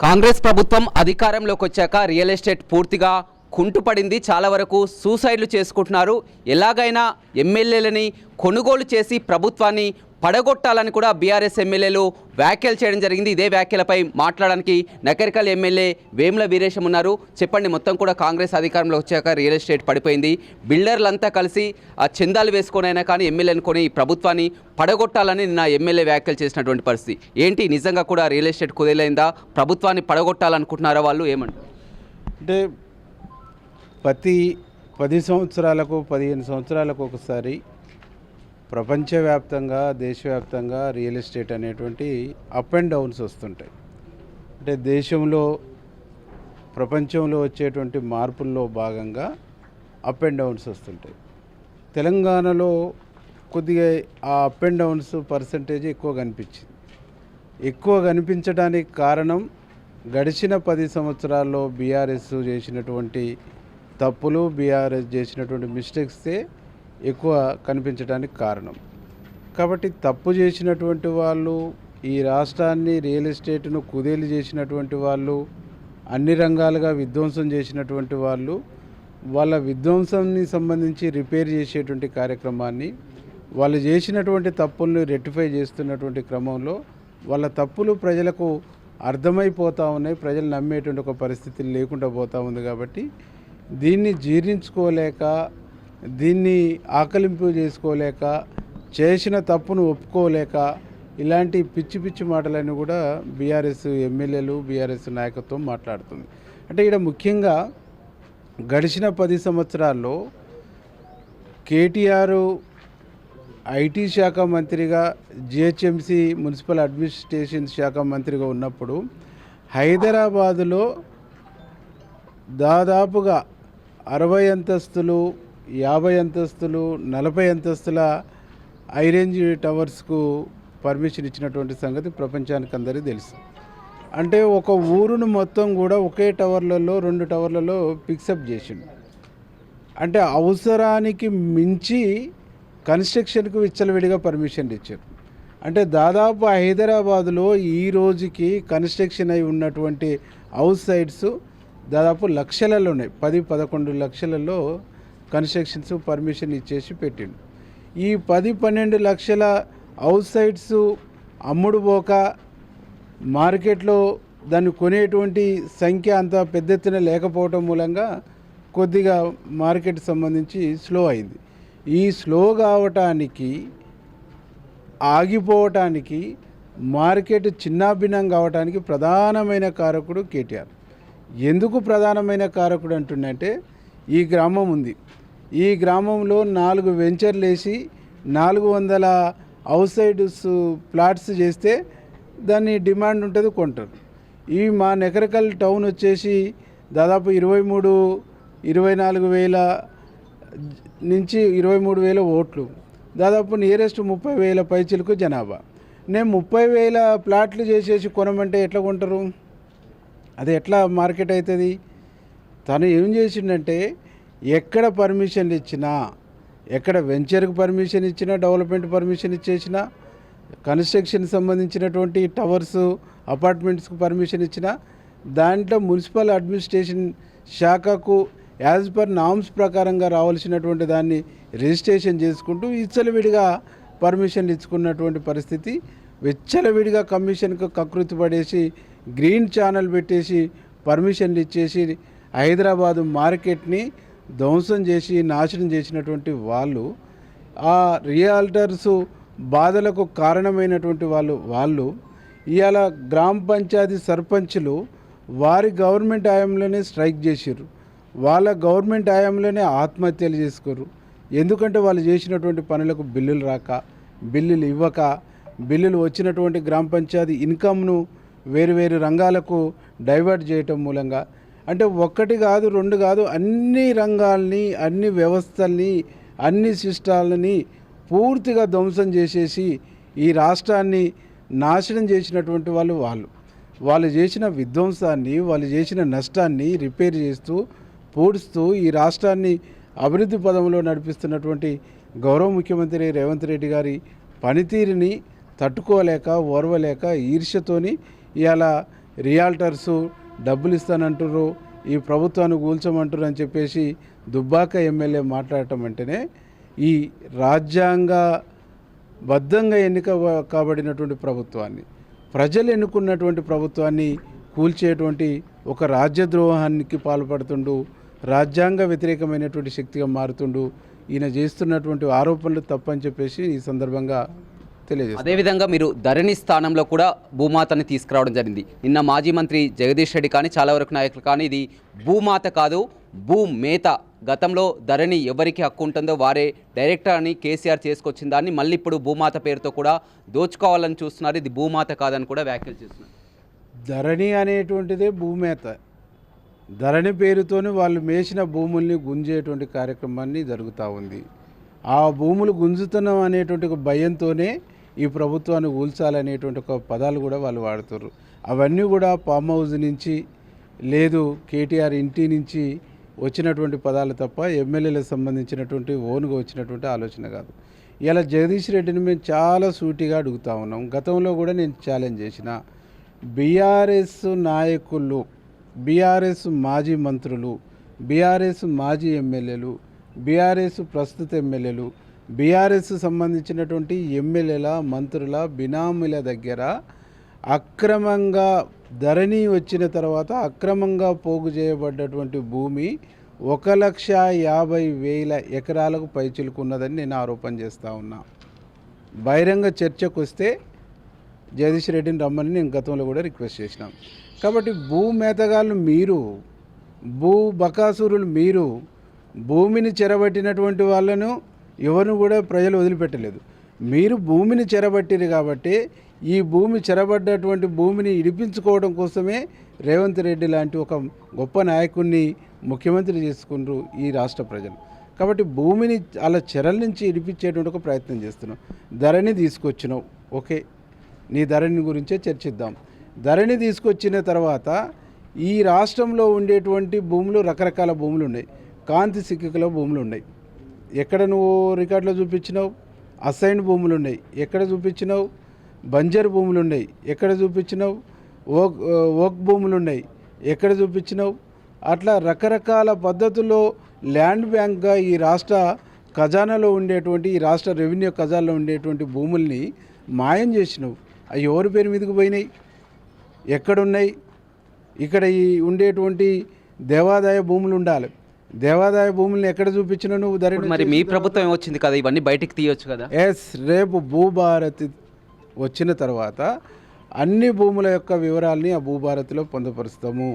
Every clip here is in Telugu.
కాంగ్రెస్ ప్రభుత్వం అధికారంలోకి వచ్చాక రియల్ ఎస్టేట్ పూర్తిగా కుంటుపడింది. చాలా వరకు సూసైడ్లు చేసుకుంటున్నారు. ఎలాగైనా ఎమ్మెల్యేలని కొనుగోలు చేసి ప్రభుత్వాన్ని పడగొట్టాలని కూడా బీఆర్ఎస్ ఎమ్మెల్యేలు వ్యాఖ్యలు చేయడం జరిగింది. ఇదే వ్యాఖ్యలపై మాట్లాడడానికి నకరికల్ ఎమ్మెల్యే వేముల వీరేశం ఉన్నారు. చెప్పండి, మొత్తం కూడా కాంగ్రెస్ అధికారంలో వచ్చాక రియల్ ఎస్టేట్ పడిపోయింది. బిల్డర్లంతా కలిసి చందాలు వేసుకొనైనా కానీ ఎమ్మెల్యేని కొని ప్రభుత్వాన్ని పడగొట్టాలని నిన్న ఎమ్మెల్యే వ్యాఖ్యలు చేసినటువంటి పరిస్థితి ఏంటి? నిజంగా కూడా రియల్ ఎస్టేట్ కుదేలైందా? ప్రభుత్వాన్ని పడగొట్టాలనుకుంటున్నారా వాళ్ళు? ఏమంటారు? అంటే ప్రతి 10 సంవత్సరాలకు 15 సంవత్సరాలకు ఒకసారి ప్రపంచవ్యాప్తంగా దేశవ్యాప్తంగా రియల్ ఎస్టేట్ అనేటువంటి అప్ అండ్ డౌన్స్ వస్తుంటాయి. అంటే దేశంలో ప్రపంచంలో వచ్చేటువంటి మార్పుల్లో భాగంగా అప్ అండ్ డౌన్స్ వస్తుంటాయి. తెలంగాణలో కొద్దిగా ఆ అప్ అండ్ డౌన్స్ పర్సంటేజ్ ఎక్కువ కనిపించింది. ఎక్కువ కనిపించడానికి కారణం గడిచిన 10 సంవత్సరాల్లో బీఆర్ఎస్ చేసినటువంటి తప్పులు, బీఆర్ఎస్ చేసినటువంటి మిస్టేక్సే ఎక్కువ కనిపించడానికి కారణం. కాబట్టి తప్పు చేసినటువంటి వాళ్ళు, ఈ రాష్ట్రాన్ని రియల్ ఎస్టేట్ను కుదేలు చేసినటువంటి వాళ్ళు, అన్ని రంగాలుగా విధ్వంసం చేసినటువంటి వాళ్ళు, వాళ్ళ విధ్వంసాన్ని సంబంధించి రిపేర్ చేసేటువంటి కార్యక్రమాన్ని, వాళ్ళు చేసినటువంటి తప్పుల్ని రెక్టిఫై చేస్తున్నటువంటి క్రమంలో వాళ్ళ తప్పులు ప్రజలకు అర్థమైపోతూ ఉన్నాయి. ప్రజలు నమ్మేటువంటి ఒక పరిస్థితి లేకుండా పోతూ ఉంది. కాబట్టి దీన్ని జీర్ణించుకోలేక, దీన్ని ఆకలింపు చేసుకోలేక, చేసిన తప్పును ఒప్పుకోలేక ఇలాంటి పిచ్చి పిచ్చి మాటలన్నీ కూడా బీఆర్ఎస్ ఎమ్మెల్యేలు, బీఆర్ఎస్ నాయకత్వం మాట్లాడుతుంది. అంటే ఇక్కడ ముఖ్యంగా గడిచిన 10 సంవత్సరాల్లో కేటీఆర్ ఐటీ శాఖ మంత్రిగా, జిహెచ్ఎంసీ మున్సిపల్ అడ్మినిస్ట్రేషన్ శాఖ మంత్రిగా ఉన్నప్పుడు హైదరాబాదులో దాదాపుగా 60 అంతస్తులు, 50 అంతస్తులు, 40 అంతస్తుల హైరేంజ్ టవర్స్కు పర్మిషన్ ఇచ్చినటువంటి సంగతి ప్రపంచానికి అందరికీ తెలుసు. అంటే ఒక ఊరును మొత్తం కూడా ఒకే టవర్లలో, 2 టవర్లలో ఫిక్సప్ చేసిండు. అంటే అవసరానికి మించి కన్స్ట్రక్షన్కు విచ్చలవిడిగా పర్మిషన్లు ఇచ్చారు. అంటే దాదాపు హైదరాబాదులో ఈ రోజుకి కన్స్ట్రక్షన్ అయి ఉన్నటువంటి హౌస్ సైట్స్ దాదాపు లక్షలలో ఉన్నాయి. 10-11 లక్షలలో కన్స్ట్రక్షన్స్ పర్మిషన్ ఇచ్చేసి పెట్టిండు. ఈ 10-12 లక్షల హౌస్ సైట్స్ అమ్ముడు పోక మార్కెట్లో దాన్ని కొనేటువంటి సంఖ్య అంత పెద్ద ఎత్తున లేకపోవటం మూలంగా కొద్దిగా మార్కెట్ సంబంధించి స్లో అయింది. ఈ స్లో కావటానికి, ఆగిపోవటానికి, మార్కెట్ చిన్నాభిన్నం కావటానికి ప్రధానమైన కారకుడు కేటీఆర్. ఎందుకు ప్రధానమైన కారకుడు అంటుండంటే, ఈ గ్రామం ఉంది. ఈ గ్రామంలో 4 వెంచర్లు వేసి 400 హౌస్ సైడ్స్ ప్లాట్స్ చేస్తే దాన్ని డిమాండ్ ఉంటుంది, కొంటారు. ఈ మా నకరికల్ టౌన్ వచ్చేసి దాదాపు 23-24 వేల నుంచి 23 వేల ఓట్లు, దాదాపు నియరెస్ట్ 30 వేల పైచిలకు జనాభా. నేను 30 వేల ప్లాట్లు చేసేసి కొనమంటే ఎట్లా కొంటారు? అది ఎట్లా మార్కెట్ అవుతుంది? తను ఏం చేసిండంటే, ఎక్కడ పర్మిషన్లు ఇచ్చినా, ఎక్కడ వెంచర్కి పర్మిషన్ ఇచ్చినా, డెవలప్మెంట్ పర్మిషన్ ఇచ్చేసినా, కన్స్ట్రక్షన్ సంబంధించినటువంటి టవర్స్, అపార్ట్మెంట్స్కి పర్మిషన్ ఇచ్చినా, దాంట్లో మున్సిపల్ అడ్మినిస్ట్రేషన్ శాఖకు యాజ్ పర్ నామ్స్ ప్రకారంగా రావాల్సినటువంటి దాన్ని రిజిస్ట్రేషన్ చేసుకుంటూ విచ్చలవిడిగా పర్మిషన్లు ఇచ్చుకున్నటువంటి పరిస్థితి. విచ్చలవిడిగా కమిషన్కు కకృతి పడేసి గ్రీన్ ఛానల్ పెట్టేసి పర్మిషన్లు ఇచ్చేసి హైదరాబాదు మార్కెట్ని ధ్వంసం చేసి నాశనం చేసినటువంటి వాళ్ళు, ఆ రియాల్టర్స్ బాధలకు కారణమైనటువంటి వాళ్ళు ఇవాళ గ్రామ పంచాయతీ సర్పంచులు వారి గవర్నమెంట్ హయాంలోనే స్ట్రైక్ చేసారు. వాళ్ళ గవర్నమెంట్ హయాంలోనే ఆత్మహత్యలు చేసుకోరు. ఎందుకంటే వాళ్ళు చేసినటువంటి పనులకు బిల్లులు రాక, బిల్లులు ఇవ్వక, బిల్లులు వచ్చినటువంటి గ్రామ పంచాయతీ ఇన్కమ్ను వేరు రంగాలకు డైవర్ట్ చేయటం మూలంగా. అంటే 1 కాదు 2 కాదు, అన్ని రంగాల్ని, అన్ని వ్యవస్థల్ని, అన్ని సిస్టాలని పూర్తిగా ధ్వంసం చేసేసి ఈ రాష్ట్రాన్ని నాశనం చేసినటువంటి వాళ్ళు చేసిన విధ్వంసాన్ని, వాళ్ళు చేసిన నష్టాన్ని రిపేర్ చేస్తూ, పూడుస్తూ ఈ రాష్ట్రాన్ని అభివృద్ధి పదంలో నడిపిస్తున్నటువంటి గౌరవ ముఖ్యమంత్రి రేవంత్ రెడ్డి గారి పనితీరుని తట్టుకోలేక, ఓర్వలేక, ఈర్ష్యతోని ఇవాళ రియాల్టర్సు డబ్బులు ఇస్తానంటారు, ఈ ప్రభుత్వాన్ని కూల్చమంటారు అని చెప్పేసి దుబ్బాక ఎమ్మెల్యే మాట్లాడటం అంటేనే ఈ రాజ్యాంగబద్ధంగా కాబడినటువంటి ప్రభుత్వాన్ని, ప్రజలు ఎన్నుకున్నటువంటి ప్రభుత్వాన్ని కూల్చేటువంటి ఒక రాజ్యద్రోహానికి పాల్పడుతుండు, రాజ్యాంగ వ్యతిరేకమైనటువంటి శక్తిగా మారుతుండు. ఈయన చేస్తున్నటువంటి ఆరోపణలు తప్పని చెప్పేసి ఈ సందర్భంగా తెలియజేస్తారు. అదేవిధంగా మీరు ధరణి స్థానంలో కూడా భూమాతని తీసుకురావడం జరిగింది. నిన్న మాజీ మంత్రి జగదీష్ రెడ్డి కానీ చాలా వరకు నాయకులు కానీ ఇది భూమాత కాదు భూమేత, గతంలో ధరణి ఎవరికి హక్కు ఉంటుందో వారే డైరెక్టర్ అని కేసీఆర్ చేసుకొచ్చిన దాన్ని మళ్ళీ ఇప్పుడు భూమాత పేరుతో కూడా దోచుకోవాలని చూస్తున్నారు. ఇది భూమాత కాదని కూడా వ్యాఖ్యలు చేస్తున్నారు. ధరణి అనేటువంటిదే భూమేత. ధరణి పేరుతోనే వాళ్ళు మేసిన భూముల్ని గుంజేటువంటి కార్యక్రమాన్ని జరుగుతూ ఉంది. ఆ భూములు గుంజుతున్నాం అనేటువంటి ఒక భయంతోనే ఈ ప్రభుత్వాన్ని కూల్చాలనేటువంటి ఒక పదాలు కూడా వాళ్ళు వాడుతారు. అవన్నీ కూడా ఫామ్ హౌస్ నుంచి లేదు కేటీఆర్ ఇంటి నుంచి వచ్చినటువంటి పదాలు తప్ప ఎమ్మెల్యేలకు సంబంధించినటువంటి ఓన్గా వచ్చినటువంటి ఆలోచన కాదు. ఇలా జగదీష్ రెడ్డిని మేము చాలా సూటిగా అడుగుతూ ఉన్నాం. గతంలో కూడా నేను ఛాలెంజ్ చేసిన బీఆర్ఎస్ నాయకులు, బీఆర్ఎస్ మాజీ మంత్రులు, బీఆర్ఎస్ మాజీ ఎమ్మెల్యేలు, బీఆర్ఎస్ ప్రస్తుత ఎమ్మెల్యేలు, బీఆర్ఎస్ సంబంధించినటువంటి ఎమ్మెల్యేల మంత్రుల బినామీల దగ్గర అక్రమంగా ధరణి వచ్చిన తర్వాత అక్రమంగా పోగు చేయబడ్డటువంటి భూమి 1,50,000 ఎకరాలకు పైచిలుకున్నదని నేను ఆరోపణ చేస్తూ ఉన్నా. బహిరంగ చర్చకు వస్తే జగదీష్ రెడ్డిని రమ్మని నేను గతంలో కూడా రిక్వెస్ట్ చేసినాం. కాబట్టి భూమేతగాళ్ళు మీరు, భూ బకాసురులు మీరు, భూమిని చెరబట్టినటువంటి వాళ్ళను ఎవరిని కూడా ప్రజలు వదిలిపెట్టలేదు. మీరు భూమిని చెరబట్టిరు కాబట్టి ఈ భూమి చెరబడ్డటువంటి భూమిని ఇడిపించుకోవడం కోసమే రేవంత్ రెడ్డి లాంటి ఒక గొప్ప నాయకుడిని ముఖ్యమంత్రి చేసుకుంటారు ఈ రాష్ట్ర ప్రజలు. కాబట్టి భూమిని అలా చెరల నుంచి ఇడిపించేటువంటి ఒక ప్రయత్నం చేస్తున్నాం. ధరణి తీసుకొచ్చినావు, ఓకే, నీ ధరణి గురించే చర్చిద్దాం. ధరణి తీసుకొచ్చిన తర్వాత ఈ రాష్ట్రంలో ఉండేటువంటి భూములు రకరకాల భూములు ఉన్నాయి. కాంతి సిక్కికలో భూములు ఉన్నాయి, ఎక్కడ నువ్వు రికార్డులో చూపించినావు. అసైన్డ్ భూములు ఉన్నాయి, ఎక్కడ చూపించినావు. బంజర్ భూములు ఉన్నాయి, ఎక్కడ చూపించినావు. ఓక్ భూములు ఉన్నాయి, ఎక్కడ చూపించినావు. అట్లా రకరకాల పద్ధతుల్లో ల్యాండ్ బ్యాంక్గా ఈ రాష్ట్ర ఖజానాలో ఉండేటువంటి, ఈ రాష్ట్ర రెవెన్యూ ఖజానాలో ఉండేటువంటి భూముల్ని మాయం చేసినావు. అవి ఎవరి పేరు మీదకి పోయినాయి, ఎక్కడున్నాయి. ఇక్కడ ఈ ఉండేటువంటి దేవాదాయ భూములు ఉండాలి. దేవాదాయ భూములను ఎక్కడ చూపించినా నువ్వు ధరణి. మరి మీ ప్రభుత్వం ఏమొచ్చింది కదా, ఇవన్నీ బయటికి తీయొచ్చు కదా. రేపు భూభారతి వచ్చిన తర్వాత అన్ని భూముల యొక్క వివరాల్ని ఆ భూభారతిలో పొందుపరుస్తాము.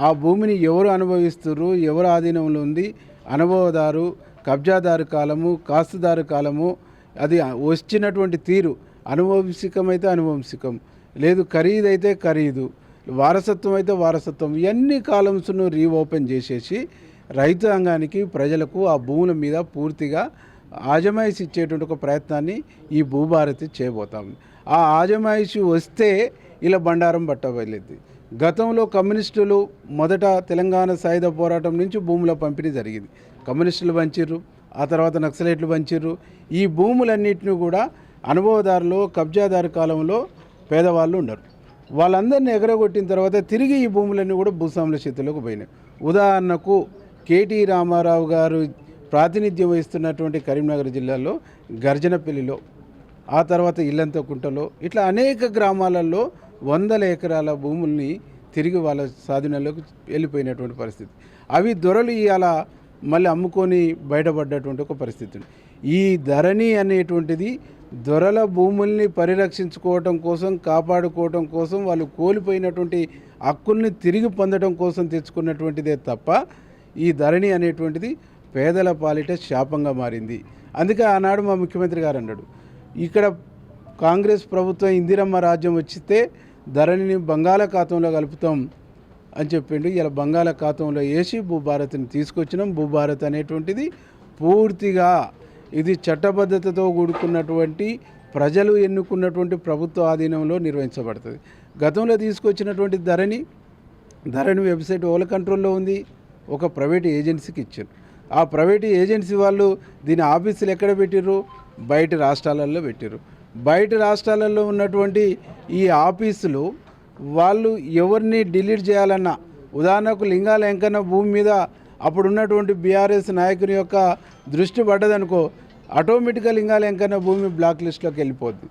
ఆ భూమిని ఎవరు అనుభవిస్తున్నారు, ఎవరు ఆధీనంలో ఉంది, అనుభవదారు, కబ్జాదారు కాలము, కాస్తుదారు కాలము, అది వచ్చినటువంటి తీరు, అనువంశికమైతే అనువంశికం, లేదు ఖరీదైతే ఖరీదు, వారసత్వం అయితే వారసత్వం, ఇవన్నీ కాలమ్స్ను రీఓపెన్ చేసేసి రైతాంగానికి, ప్రజలకు ఆ భూముల మీద పూర్తిగా ఆజమాయిషి ఇచ్చేటువంటి ఒక ప్రయత్నాన్ని ఈ భూభారతి చేయబోతాం. ఆ ఆజమాయిషి వస్తే ఇలా బండారం పట్టబయలేదు. గతంలో కమ్యూనిస్టులు మొదట తెలంగాణ సాయుధ పోరాటం నుంచి భూముల పంపిణీ జరిగింది. కమ్యూనిస్టులు పంచిర్రు, ఆ తర్వాత నక్సలైట్లు పంచిర్రు. ఈ భూములన్నింటినీ కూడా అనుభవదారులు, కబ్జాదారు కాలంలో పేదవాళ్ళు ఉన్నారు. వాళ్ళందరినీ ఎగరగొట్టిన తర్వాత తిరిగి ఈ భూములన్నీ కూడా భూస్వాముల చేతుల్లోకి పోయినాయి. ఉదాహరణకు కేటీ రామారావు గారు ప్రాతినిధ్యం వహిస్తున్నటువంటి కరీంనగర్ జిల్లాలో గర్జనపల్లిలో, ఆ తర్వాత ఇల్లంతకుంటలో, ఇట్లా అనేక గ్రామాలలో 100 ఎకరాల భూముల్ని తిరిగి వాళ్ళ స్వాధీనంలోకి వెళ్ళిపోయినటువంటి పరిస్థితి. అవి దొరలు ఇవాళ మళ్ళీ అమ్ముకొని బయటపడ్డటువంటి ఒక పరిస్థితి. ఈ ధరణి అనేటువంటిది దొరల భూముల్ని పరిరక్షించుకోవటం కోసం, కాపాడుకోవటం కోసం, వాళ్ళు కోల్పోయినటువంటి హక్కుల్ని తిరిగి పొందడం కోసం తెచ్చుకున్నటువంటిదే తప్ప ఈ ధరణి అనేటువంటిది పేదల పాలిట శాపంగా మారింది. అందుకే ఆనాడు మా ముఖ్యమంత్రి గారు అన్నాడు, ఇక్కడ కాంగ్రెస్ ప్రభుత్వం ఇందిరమ్మ రాజ్యం వచ్చితే ధరణిని బంగాళాఖాతంలో కలుపుతాం అని చెప్పిండు. ఇలా బంగాళాఖాతంలో వేసి భూభారతిని తీసుకొచ్చినాం. భూభారత్ అనేటువంటిది పూర్తిగా ఇది చట్టబద్ధతతో కూడుకున్నటువంటి, ప్రజలు ఎన్నుకున్నటువంటి ప్రభుత్వ ఆధీనంలో నిర్వహించబడుతుంది. గతంలో తీసుకొచ్చినటువంటి ధరణి వెబ్సైట్ వాళ్ళ కంట్రోల్లో ఉంది, ఒక ప్రైవేట్ ఏజెన్సీకి ఇచ్చారు. ఆ ప్రైవేట్ ఏజెన్సీ వాళ్ళు దీని ఆఫీసులు ఎక్కడ పెట్టిర్రు, బయట రాష్ట్రాలలో పెట్టిర్రు. బయట రాష్ట్రాలలో ఉన్నటువంటి ఈ ఆఫీసులు వాళ్ళు ఎవరిని డిలీట్ చేయాలన్నా, ఉదాహరణకు లింగాల వెంకన్న భూమి మీద అప్పుడున్నటువంటి బీఆర్ఎస్ నాయకుని యొక్క దృష్టి పడ్డదనుకో, ఆటోమేటిక్గా లింగాల వెంకన్న భూమి బ్లాక్ లిస్ట్లోకి వెళ్ళిపోద్ది.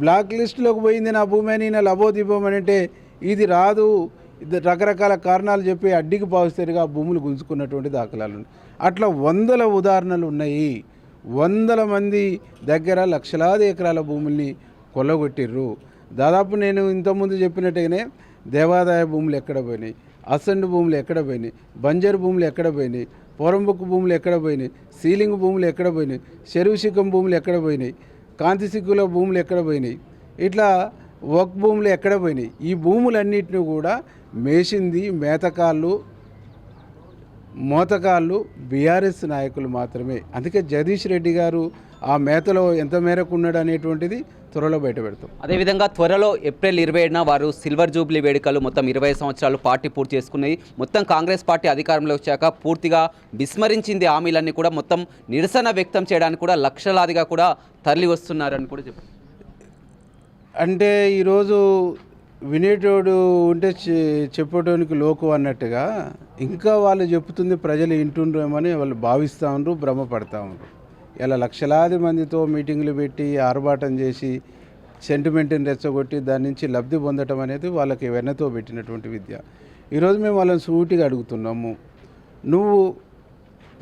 బ్లాక్ లిస్టులోకి పోయింది నా భూమి అని నేను లబోదిబోమని అంటే ఇది రాదు, ఇది రకరకాల కారణాలు చెప్పి అడ్డికి పావుస్తారుగా భూములు గుంజుకున్నటువంటి దాఖలాలు ఉన్నాయి. అట్లా వందల ఉదాహరణలు ఉన్నాయి. వందల మంది దగ్గర లక్షలాది ఎకరాల భూముల్ని కొల్లగొట్టిర్రు. దాదాపు నేను ఇంతకుముందు చెప్పినట్టుగానే దేవాదాయ భూములు ఎక్కడ పోయినాయి, అసెండ్ భూములు ఎక్కడ పోయినాయి, బంజరు భూములు ఎక్కడ పోయినాయి, పొరంబుక్కు భూములు ఎక్కడ పోయినాయి, సీలింగ్ భూములు ఎక్కడ పోయినాయి, చెరువు శిఖం భూములు ఎక్కడ పోయినాయి, కాంతి సిక్కుల భూములు ఎక్కడ పోయినాయి, ఇట్లా వక్ భూములు ఎక్కడ పోయినాయి. ఈ భూములన్నింటినీ కూడా మేసింది మేతకాళ్ళు, మోతకాళ్ళు బీఆర్ఎస్ నాయకులు మాత్రమే. అందుకే జగదీష్ రెడ్డి గారు ఆ మేతలో ఎంత మేరకు ఉన్నాడు అనేటువంటిది త్వరలో బయటపెడతాం. అదేవిధంగా త్వరలో ఏప్రిల్ 27న వారు సిల్వర్ జూబ్లీ వేడుకలు మొత్తం 20 సంవత్సరాలు పార్టీ పూర్తి చేసుకున్నాయి. మొత్తం కాంగ్రెస్ పార్టీ అధికారంలో వచ్చాక పూర్తిగా విస్మరించింది హామీలన్నీ కూడా మొత్తం నిరసన వ్యక్తం చేయడానికి కూడా లక్షలాదిగా కూడా తరలి వస్తున్నారని కూడా చెప్పారు. అంటే ఈరోజు వినేటోడు ఉంటే చెప్పేటోనికి లోకు అన్నట్టుగా ఇంకా వాళ్ళు చెప్తుంది ప్రజలు వింటుండ్రేమని వాళ్ళు భావిస్తూ ఉండరు, భ్రమపడతా ఉండరు. ఇలా లక్షలాది మందితో మీటింగులు పెట్టి ఆర్భాటం చేసి సెంటిమెంట్ని రెచ్చగొట్టి దాని నుంచి లబ్ధి పొందటం అనేది వాళ్ళకి వెన్నతో పెట్టినటువంటి విద్య. ఈరోజు మేము వాళ్ళని సూటిగా అడుగుతున్నాము, నువ్వు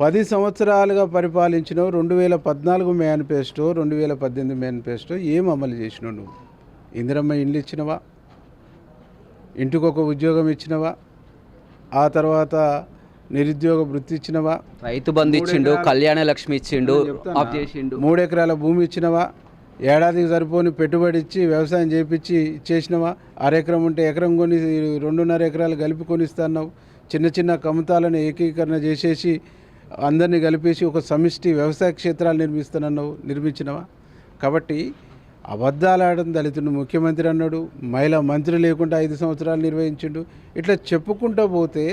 10 సంవత్సరాలుగా పరిపాలించినావు. 2014 మేనిఫెస్టో, 2018 మేనిఫెస్టో ఏం అమలు చేసినావు? నువ్వు ఇందిరమ్మ ఇండ్లు ఇచ్చినవా? ఇంటికొక ఉద్యోగం ఇచ్చినవా? ఆ తర్వాత నిరుద్యోగ వృత్తి ఇచ్చినవా? రైతు బంధు ఇచ్చిండు, కళ్యాణ లక్ష్మి ఇచ్చిండు, ఆఫ్ చేసిండు. 3 ఎకరాల భూమి ఇచ్చినవా? ఏడాదికి సరిపోని పెట్టుబడి ఇచ్చి వ్యవసాయం చేపించి ఇచ్చేసినవా? అరెకరం ఉంటే ఎకరం కొని 2.5 ఎకరాలు కలిపి కొనిస్తున్నావు. చిన్న చిన్న కమతాలను ఏకీకరణ చేసేసి అందరినీ కలిపేసి ఒక సమిష్టి వ్యవసాయ క్షేత్రాలు నిర్మించినవా? కాబట్టి అబద్ధాలు ఆడడం దళితుడు ముఖ్యమంత్రి అన్నాడు, మహిళా మంత్రి లేకుండా 5 సంవత్సరాలు నిర్వహించిండు. ఇట్లా చెప్పుకుంటూ పోతే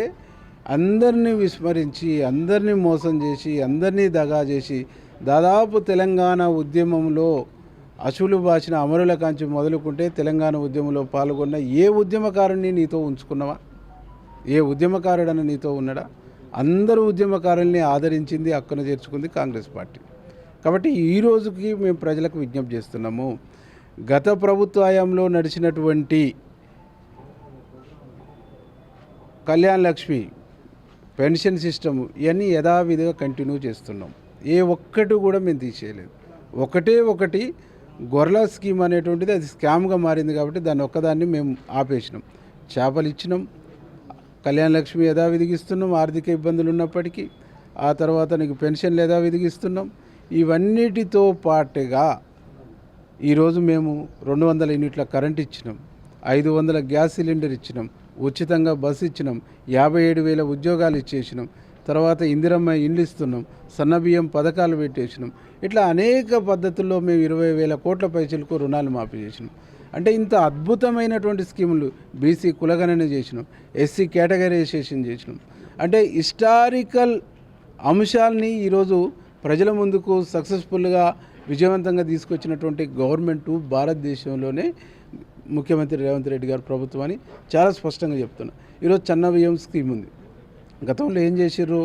అందరినీ విస్మరించి, అందరినీ మోసం చేసి, అందరినీ దగా చేసి దాదాపు తెలంగాణ ఉద్యమంలో అసులు బాసిన అమరుల కాంచి మొదలుకుంటే తెలంగాణ ఉద్యమంలో పాల్గొన్న ఏ ఉద్యమకారుని నీతో ఉంచుకున్నావా? ఏ ఉద్యమకారుడని నీతో ఉన్నాడా? అందరూ ఉద్యమకారుల్ని ఆదరించింది, హక్కున చేర్చుకుంది కాంగ్రెస్ పార్టీ. కాబట్టి ఈ రోజుకి మేము ప్రజలకు విజ్ఞప్తి చేస్తున్నాము, గత ప్రభుత్వ హయాంలో నడిచినటువంటి కళ్యాణ లక్ష్మి, పెన్షన్ సిస్టము ఇవన్నీ యథావిధిగా కంటిన్యూ చేస్తున్నాం. ఏ ఒక్కటి కూడా మేము తీసేయలేదు. ఒకటి గొర్రెల స్కీమ్ అనేటువంటిది అది స్కామ్గా మారింది కాబట్టి దాన్ని ఒక్కదాన్ని మేము ఆపేసినాం. చేపలు ఇచ్చినాం, కళ్యాణ లక్ష్మి యథావిధిగా ఇస్తున్నాం ఆర్థిక ఇబ్బందులు ఉన్నప్పటికీ. ఆ తర్వాత నీకు పెన్షన్లు యథావిధిగా ఇస్తున్నాం. ఇవన్నిటితో పాటుగా ఈరోజు మేము 200 యూనిట్ల కరెంట్ ఇచ్చినాం, 500 గ్యాస్ సిలిండర్ ఇచ్చినాం, ఉచితంగా బస్సు ఇచ్చినాం, 57,000 ఉద్యోగాలు ఇచ్చేసినాం. తర్వాత ఇందిరమ్మ ఇండ్లు ఇస్తున్నాం, సన్నబియ్యం పథకాలు పెట్టేసినాం. ఇట్లా అనేక పద్ధతుల్లో మేము 20,000 కోట్ల పైసలకు రుణాలు మాఫీ చేసినాం. అంటే ఇంత అద్భుతమైనటువంటి స్కీములు బీసీ కులగణన చేసినాం, ఎస్సీ కేటగరైజేషన్ చేసినాం. అంటే హిస్టారికల్ అంశాలని ఈరోజు ప్రజల ముందుకు సక్సెస్ఫుల్గా విజయవంతంగా తీసుకొచ్చినటువంటి గవర్నమెంటు భారతదేశంలోనే ముఖ్యమంత్రి రేవంత్ రెడ్డి గారు ప్రభుత్వం అని చాలా స్పష్టంగా చెప్తున్నా. ఈరోజు సన్నబియ్యం స్కీమ్ ఉంది. గతంలో ఏం చేసిర్రు?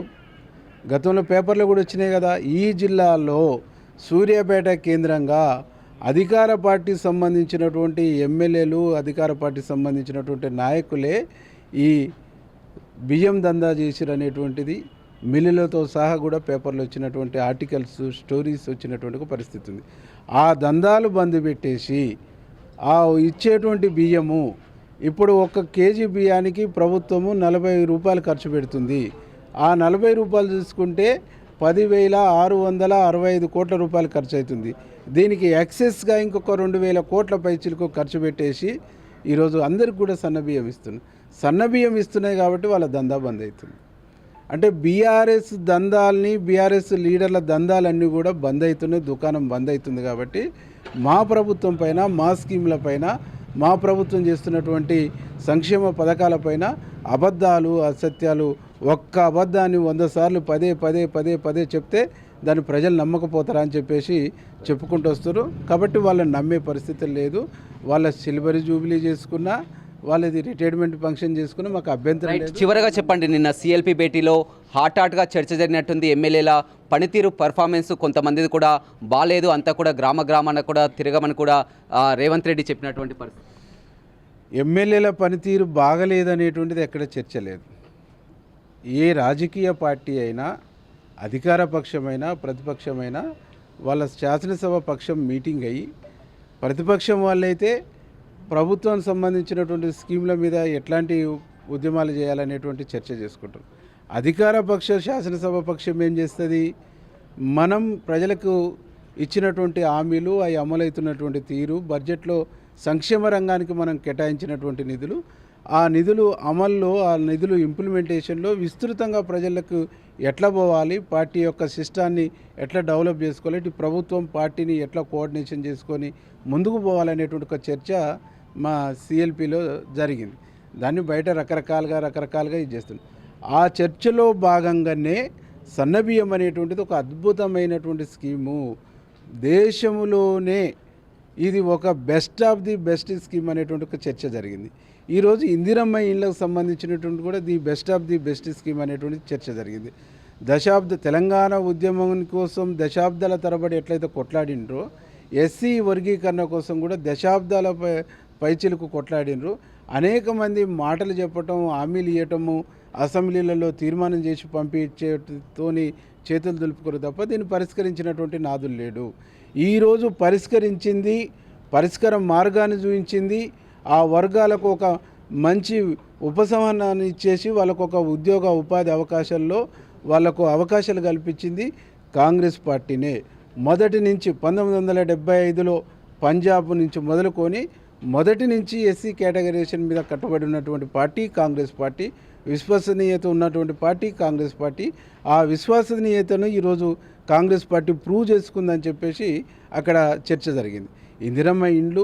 గతంలో పేపర్లు కూడా వచ్చినాయి కదా. ఈ జిల్లాలో సూర్యాపేట కేంద్రంగా అధికార పార్టీకి సంబంధించినటువంటి ఎమ్మెల్యేలు, అధికార పార్టీకి సంబంధించినటువంటి నాయకులే ఈ బియ్యం దందా చేసిరు అనేటువంటిది మిల్లులతో సహా కూడా పేపర్లో వచ్చినటువంటి ఆర్టికల్స్, స్టోరీస్ వచ్చినటువంటి ఒక పరిస్థితి ఉంది. ఆ దందాలు బంద్ పెట్టేసి ఆ ఇచ్చేటువంటి బియ్యము ఇప్పుడు 1 కేజీ బియ్యానికి ప్రభుత్వము 40 రూపాయలు ఖర్చు పెడుతుంది. ఆ 40 రూపాయలు చూసుకుంటే 10,665 కోట్ల రూపాయలు ఖర్చు అవుతుంది. దీనికి ఎక్సెస్గా ఇంకొక 2,000 కోట్ల పైచిలకు ఖర్చు పెట్టేసి ఈరోజు అందరికి కూడా సన్నబియ్యం ఇస్తున్నాయి. సన్నబియ్యం ఇస్తున్నాయి కాబట్టి వాళ్ళ దందా బంద్ అవుతుంది. అంటే బీఆర్ఎస్ దందాలని, బీఆర్ఎస్ లీడర్ల దందాలన్నీ కూడా బంద్ అవుతున్నాయి, దుకాణం బంద్ అవుతుంది. కాబట్టి మా ప్రభుత్వం పైన, మా స్కీమ్ల పైన, మా ప్రభుత్వం చేస్తున్నటువంటి సంక్షేమ పథకాలపైన అబద్ధాలు, అసత్యాలు, ఒక్క అబద్ధాన్ని 100 సార్లు పదే చెప్తే దాన్ని ప్రజలు నమ్మకపోతారా అని చెప్పేసి చెప్పుకుంటూ వస్తారు. కాబట్టి వాళ్ళని నమ్మే పరిస్థితి లేదు. వాళ్ళ సిల్వర్ జూబిలీ చేసుకున్నా, వాళ్ళది రిటైర్మెంట్ ఫంక్షన్ చేసుకుని మాకు అభ్యంతరం లేదు. చివరగా చెప్పండి, నిన్న సిఎల్పి భేటీలో హాట్గా చర్చ జరిగినట్టుంది. ఎమ్మెల్యేల పనితీరు పర్ఫార్మెన్స్ కొంతమందిది కూడా బాలేదు, అంతా కూడా గ్రామాన కూడా తిరగమని కూడా రేవంత్ రెడ్డి చెప్పినటువంటి పరిస్థితి. ఎమ్మెల్యేల పనితీరు బాగలేదనేటువంటిది ఎక్కడ చర్చ లేదు. ఏ రాజకీయ పార్టీ అయినా, అధికార పక్షమైనా ప్రతిపక్షమైనా వాళ్ళ శాసనసభ పక్షం మీటింగ్ అయ్యి, ప్రతిపక్షం వాళ్ళైతే ప్రభుత్వానికి సంబంధించినటువంటి స్కీముల మీద ఎట్లాంటి ఉద్యమాలు చేయాలనేటువంటి చర్చ చేసుకుంటారు. అధికార పక్ష శాసనసభ పక్షం ఏం చేస్తుంది, మనం ప్రజలకు ఇచ్చినటువంటి హామీలు అవి అమలవుతున్నటువంటి తీరు, బడ్జెట్లో సంక్షేమ రంగానికి మనం కేటాయించినటువంటి నిధులు, ఆ నిధులు అమల్లో, ఆ నిధులు ఇంప్లిమెంటేషన్లో విస్తృతంగా ప్రజలకు ఎట్లా పోవాలి, పార్టీ యొక్క సిస్టాన్ని ఎట్లా డెవలప్ చేసుకోవాలి, ఇటు ప్రభుత్వం పార్టీని ఎట్లా కోఆర్డినేషన్ చేసుకొని ముందుకు పోవాలనేటువంటి ఒక చర్చ మా సిఎల్పిలో జరిగింది. దాన్ని బయట రకరకాలుగా ఇది చేస్తుంది. ఆ చర్చలో భాగంగానే సన్నబియ్యం అనేటువంటిది ఒక అద్భుతమైనటువంటి స్కీము. దేశంలోనే ఇది ఒక best of the best scheme అనేటువంటి ఒక చర్చ జరిగింది. ఈరోజు ఇందిరమ్మ ఇళ్లకు సంబంధించినటువంటి కూడా the best of the best scheme అనేటువంటి చర్చ జరిగింది. తెలంగాణ ఉద్యమం కోసం దశాబ్దాల తరబడి ఎట్లయితే కొట్లాడినరో, ఎస్సీ వర్గీకరణ కోసం కూడా దశాబ్దాల పైచిలకు కొట్లాడినరు. అనేక మంది మాటలు చెప్పటం, హామీలు ఇవ్వటము, అసెంబ్లీలలో తీర్మానం చేసి పంపించేతోని చేతులు దులుపుకోరు తప్ప దీన్ని పరిష్కరించినటువంటి నాదులు లేడు. ఈరోజు పరిష్కరించింది, పరిష్కార మార్గాన్ని చూపించింది, ఆ వర్గాలకు ఒక మంచి ఉపశమనాన్ని ఇచ్చేసి వాళ్ళకు ఒక ఉద్యోగ ఉపాధి అవకాశాల్లో వాళ్ళకు అవకాశాలు కల్పించింది కాంగ్రెస్ పార్టీనే. మొదటి నుంచి 1975లో పంజాబ్ నుంచి మొదలుకొని మొదటి నుంచి ఎస్సీ కేటగరైజేషన్ మీద కట్టుబడి ఉన్నటువంటి పార్టీ కాంగ్రెస్ పార్టీ, విశ్వసనీయత ఉన్నటువంటి పార్టీ కాంగ్రెస్ పార్టీ. ఆ విశ్వసనీయతను ఈరోజు కాంగ్రెస్ పార్టీ ప్రూవ్ చేసుకుందని చెప్పేసి అక్కడ చర్చ జరిగింది. ఇందిరమ్మ ఇండ్లు,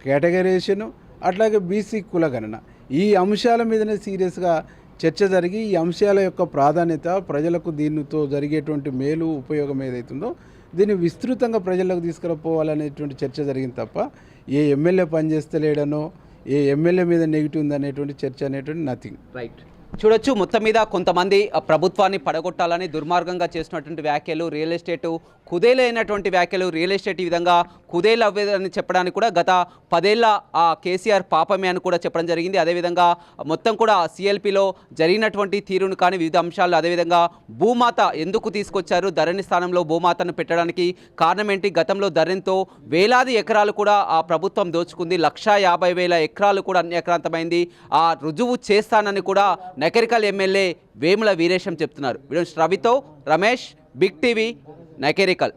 కేటగరైజేషను, అట్లాగే బీసీ కులగణన, ఈ అంశాల మీదనే సీరియస్గా చర్చ జరిగి ఈ అంశాల యొక్క ప్రాధాన్యత, ప్రజలకు దీనితో జరిగేటువంటి మేలు ఉపయోగం ఏదైతుందో దీన్ని విస్తృతంగా ప్రజలకు తీసుకురాపోవాలనేటువంటి చర్చ జరిగింది తప్ప ఏ ఎమ్మెల్యే పనిచేస్తలేడనో, ఏ ఎమ్మెల్యే మీద నెగిటివ్ ఉందనేటువంటి చర్చ అనేటువంటి నథింగ్. రైట్. చూడొచ్చు, మొత్తం మీద కొంతమంది ప్రభుత్వాన్ని పడగొట్టాలని దుర్మార్గంగా చేసినటువంటి వ్యాఖ్యలు, రియల్ ఎస్టేటు కుదేలైనటువంటి వ్యాఖ్యలు, రియల్ ఎస్టేట్ ఈ విధంగా కుదేలు అవ్వేదని చెప్పడానికి కూడా గత 10 ఏళ్ల ఆ కేసీఆర్ పాపమే అని కూడా చెప్పడం జరిగింది. అదేవిధంగా మొత్తం కూడా సిఎల్పిలో జరిగినటువంటి తీరును కానీ వివిధ అంశాలు, అదేవిధంగా భూమాత ఎందుకు తీసుకొచ్చారు, ధరణి స్థానంలో భూమాతను పెట్టడానికి కారణం ఏంటి, గతంలో ధరణితో వేలాది ఎకరాలు కూడా ఆ ప్రభుత్వం దోచుకుంది, 150,000 ఎకరాలు కూడా అన్యాక్రాంతమైంది, ఆ రుజువు చేస్తానని కూడా నకరికల్ ఎమ్మెల్యే వేముల వీరేశం చెప్తున్నారు. వీడియో రవితో రమేష్, బిగ్ టీవీ, నకరికల్.